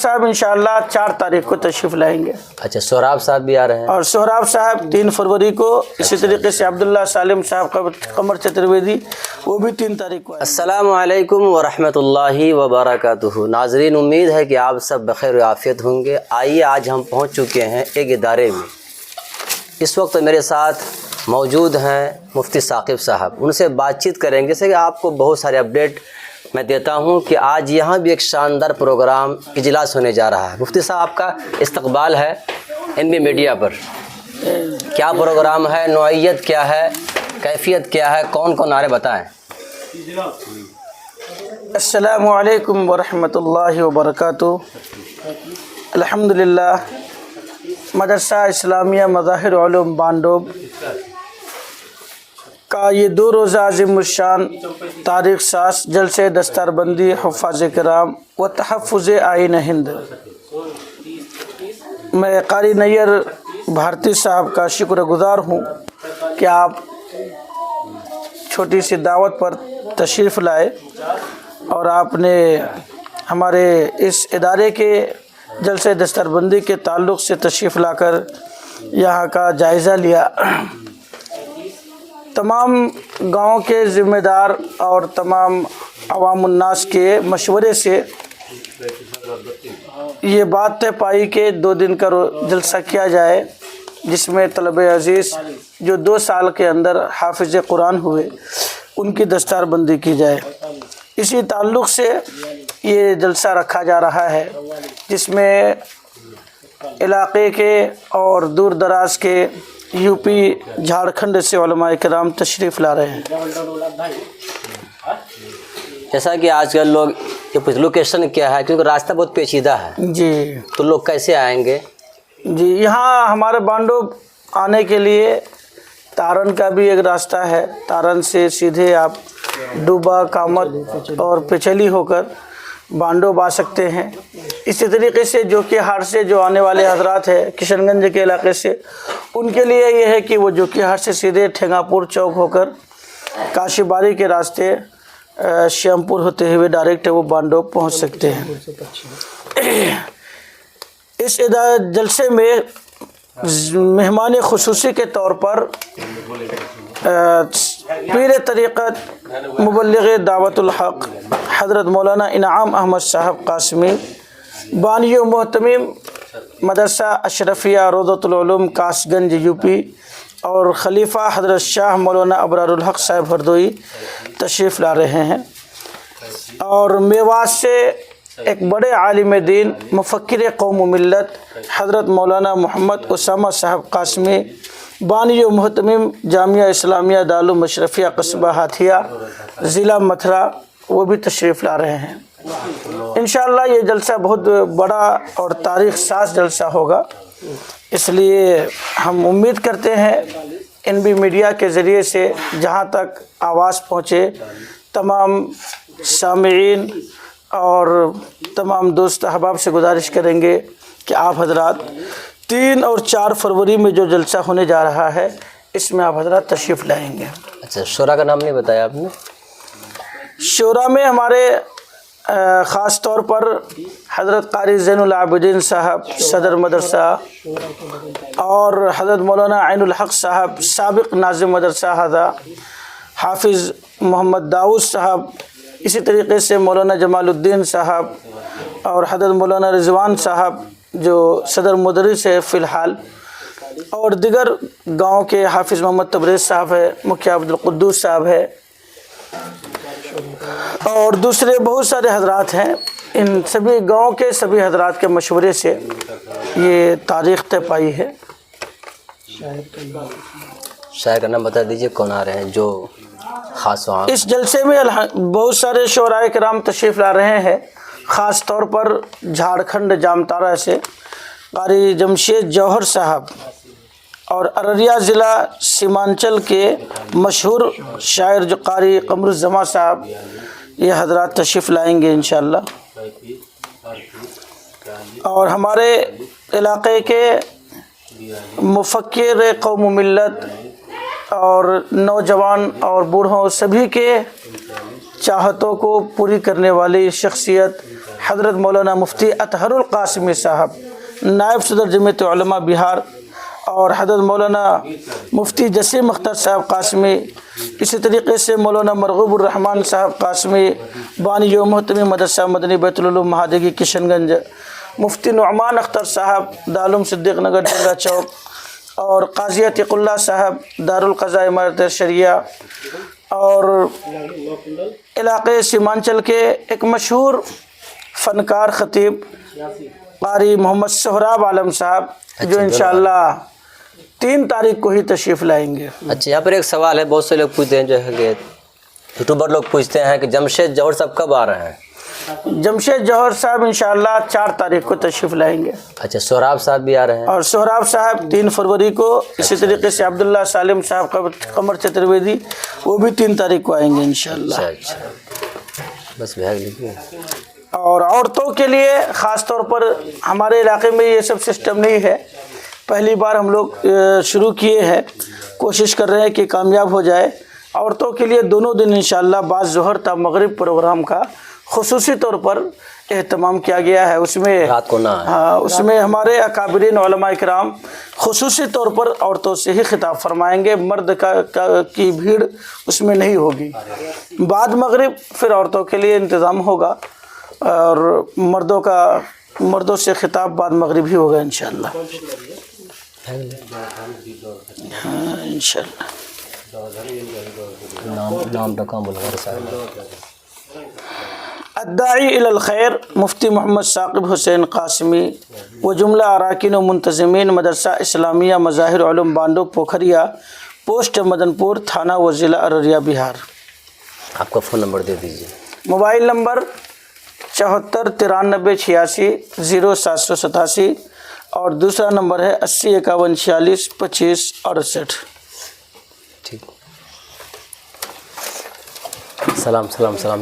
صاحب انشاءاللہ 4 تاریخ کو تشریف لائیں گے. اچھا سہراب صاحب بھی آ رہے ہیں. اور سہراب صاحب 3 فروری کو. اسی طریقے سے عبداللہ سالم صاحب قمر چترویدی وہ بھی 3 تاریخ کو. السلام علیکم ورحمۃ اللہ وبرکاتہ. ناظرین امید ہے کہ آپ سب بخیر و عافیت ہوں گے. آئیے آج ہم پہنچ چکے ہیں ایک ادارے میں. اس وقت میرے ساتھ موجود ہیں مفتی ثاقب صاحب. ان سے بات چیت کریں گے. جیسے کہ آپ کو بہت سارے اپڈیٹ میں دیتا ہوں کہ آج یہاں بھی ایک شاندار پروگرام اجلاس ہونے جا رہا ہے. مفتی صاحب آپ کا استقبال ہے NB میڈیا پر. کیا پروگرام ہے, نوعیت کیا ہے, کیفیت کیا ہے, کون کون آ رہے بتائیں. السلام علیکم ورحمۃ اللہ وبرکاتہ. الحمدللہ مدرسہ اسلامیہ مظاہر علوم بانڈوب کا یہ 2 روزہ عظیم الشان تاریخ ساز جلسے دستار بندی حفاظ کرام و تحفظ آئین ہند. میں قاری نیئر بھارتی صاحب کا شکر گزار ہوں کہ آپ چھوٹی سی دعوت پر تشریف لائے اور آپ نے ہمارے اس ادارے کے جلسے دستار بندی کے تعلق سے تشریف لا کر یہاں کا جائزہ لیا. تمام گاؤں کے ذمہ دار اور تمام عوام الناس کے مشورے سے یہ بات طے پائی کہ 2 دن کا جلسہ کیا جائے, جس میں طلبہ عزیز جو 2 سال کے اندر حافظ قرآن ہوئے ان کی دستار بندی کی جائے. اسی تعلق سے یہ جلسہ رکھا جا رہا ہے, جس میں علاقے کے اور دور دراز کے UP جھارکھنڈ سے علماء کرام تشریف لا رہے ہیں. جیسا کہ آج کل لوگ یہ لوکیشن کیا ہے, کیونکہ راستہ بہت پیچیدہ ہے جی, تو لوگ کیسے آئیں گے؟ جی یہاں ہمارے بانڈوب آنے کے لیے تارن کا بھی ایک راستہ ہے. تارن سے سیدھے آپ ڈوبا, کامت اور پچلی ہو کر بانڈوب آ سکتے ہیں. اسی طریقے سے جوکی ہاٹ سے جو آنے والے حضرات ہیں کشن گنج کے علاقے سے, ان کے لیے یہ ہے کہ وہ جوکی ہاٹ سے سیدھے ٹھنگا پور چوک ہو کر کاشی باری کے راستے شیام پور ہوتے ہوئے ڈائریکٹ وہ بانڈوب پہنچ سکتے ہیں. اس جلسے میں مہمان خصوصی کے طور پر پیر طریقت مبلغ دعوت الحق حضرت مولانا انعام احمد صاحب قاسمی, بانی و محتمم مدرسہ اشرفیہ روضۃ العلوم کاس گنج UP, اور خلیفہ حضرت شاہ مولانا ابرار الحق صاحب ہردوئی تشریف لا رہے ہیں. اور میوات سے ایک بڑے عالم دین مفکر قوم و ملت حضرت مولانا محمد اسامہ صاحب قاسمی, بانی و محتمم جامعہ اسلامیہ دارالعلوم اشرفیہ قصبہ ہاتھیہ ضلع متھرا, وہ بھی تشریف لا رہے ہیں. انشاءاللہ یہ جلسہ بہت بڑا اور تاریخ ساز جلسہ ہوگا, اس لیے ہم امید کرتے ہیں NB میڈیا کے ذریعے سے جہاں تک آواز پہنچے تمام سامعین اور تمام دوست احباب سے گزارش کریں گے کہ آپ حضرات 3 اور 4 فروری میں جو جلسہ ہونے جا رہا ہے اس میں آپ حضرات تشریف لائیں گے. اچھا شورا کا نام نہیں بتایا آپ نے؟ شورا میں ہمارے خاص طور پر حضرت قاری زین العابدین صاحب صدر مدرسہ اور حضرت مولانا عین الحق صاحب سابق ناظم مدرسہ ہذا, حافظ محمد داؤد صاحب, اسی طریقے سے مولانا جمال الدین صاحب اور حضرت مولانا رضوان صاحب جو صدر مدرس ہے فی الحال, اور دیگر گاؤں کے حافظ محمد تبریز صاحب ہے, مکھیا عبد القدوس صاحب ہے, اور دوسرے بہت سارے حضرات ہیں. ان سبھی گاؤں کے سبھی حضرات کے مشورے سے یہ تاریخ طے پائی ہے. شاعر کا نام بتا دیجئے کون آ رہے ہیں جو خاص وہاں اس جلسے میں بہت سارے شعراء کرام تشریف لا رہے ہیں. خاص طور پر جھارکھنڈ جامتارا سے قاری جمشید جوہر صاحب اور ارریہ ضلع سیمانچل کے مشہور شاعر جو قاری قمر الزماں صاحب, یہ حضرات تشریف لائیں گے انشاءاللہ. اور ہمارے علاقے کے مفکر قوم و ملت اور نوجوان اور بوڑھوں سبھی کے چاہتوں کو پوری کرنے والی شخصیت حضرت مولانا مفتی اطہر القاسمی صاحب نائب صدر جمعیت علماء بہار، اور حضرت مولانا مفتی جسیم اختر صاحب قاسمی، اسی طریقے سے مولانا مرغوب الرحمن صاحب قاسمی بانی و محتمی مدرسہ مدنی بیت العلوم مہادگی کشن گنج، مفتی نعمان اختر صاحب دارالعلوم صدیق نگر ڈنگا چوک، اور قاضی عتیق اللہ صاحب دارالقضاء امارت شریعہ، اور علاقے سیمانچل کے ایک مشہور فنکار خطیب قاری محمد سہراب عالم صاحب جو انشاءاللہ 3 تاریخ کو ہی تشریف لائیں گے۔ اچھا، یہاں پر ایک سوال ہے، بہت سے لوگ پوچھتے ہیں، جو ہے کہ یوٹیوبر لوگ پوچھتے ہیں کہ جمشید جوہر صاحب کب آ رہے ہیں؟ جمشید جوہر صاحب انشاءاللہ 4 تاریخ کو تشریف لائیں گے۔ اچھا، سہراب صاحب بھی آ رہے ہیں؟ اور سہراب صاحب 3 فروری کو، اسی طریقے سے عبداللہ سالم صاحب قمر چترویدی وہ بھی 3 تاریخ کو آئیں گے انشاءاللہ۔ اچھا، بس بھیگ لیجیے۔ اور عورتوں کے لیے خاص طور پر ہمارے علاقے میں یہ سب سسٹم نہیں ہے، پہلی بار ہم لوگ شروع کیے ہیں، کوشش کر رہے ہیں کہ کامیاب ہو جائے۔ عورتوں کے لیے دونوں دن انشاءاللہ بعد ظہر تا مغرب پروگرام کا خصوصی طور پر اہتمام کیا گیا ہے، اس میں رات کو نہ اس میں ہمارے اکابرین علماء کرام خصوصی طور پر عورتوں سے ہی خطاب فرمائیں گے، مرد کی بھیڑ اس میں نہیں ہوگی۔ بعد مغرب پھر عورتوں کے لیے انتظام ہوگا، اور مردوں سے خطاب بعد مغرب ہی ہوگا انشاءاللہ۔ ہاں انشاءاللہ۔ نام تو کام بولوں گا۔ الداعی الی الخیر مفتی محمد ثاقب حسین قاسمی و جملہ اراکین و منتظمین مدرسہ اسلامیہ مظاہر علوم بانڈو پوکھریا، پوسٹ مدن پور، تھانہ و ضلع ارریہ، بہار۔ آپ کا فون نمبر دے دیجیے۔ موبائل نمبر 74 93 86 0787، اور دوسرا نمبر ہے 80 51 46 25 68۔ ٹھیک، سلام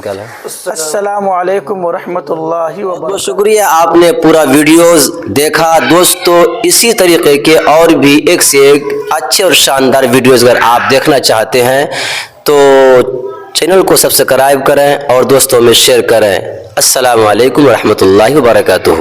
کیا ہے؟ السلام علیکم ورحمۃ اللہ وبرکاتہ۔ بہت شکریہ، آپ نے پورا ویڈیوز دیکھا۔ دوستو اسی طریقے کے اور بھی ایک سے ایک اچھے اور شاندار ویڈیوز اگر آپ دیکھنا چاہتے ہیں تو چینل کو سبسکرائب کریں اور دوستوں میں شیئر کریں۔ السلام علیکم ورحمۃ اللہ وبرکاتہ۔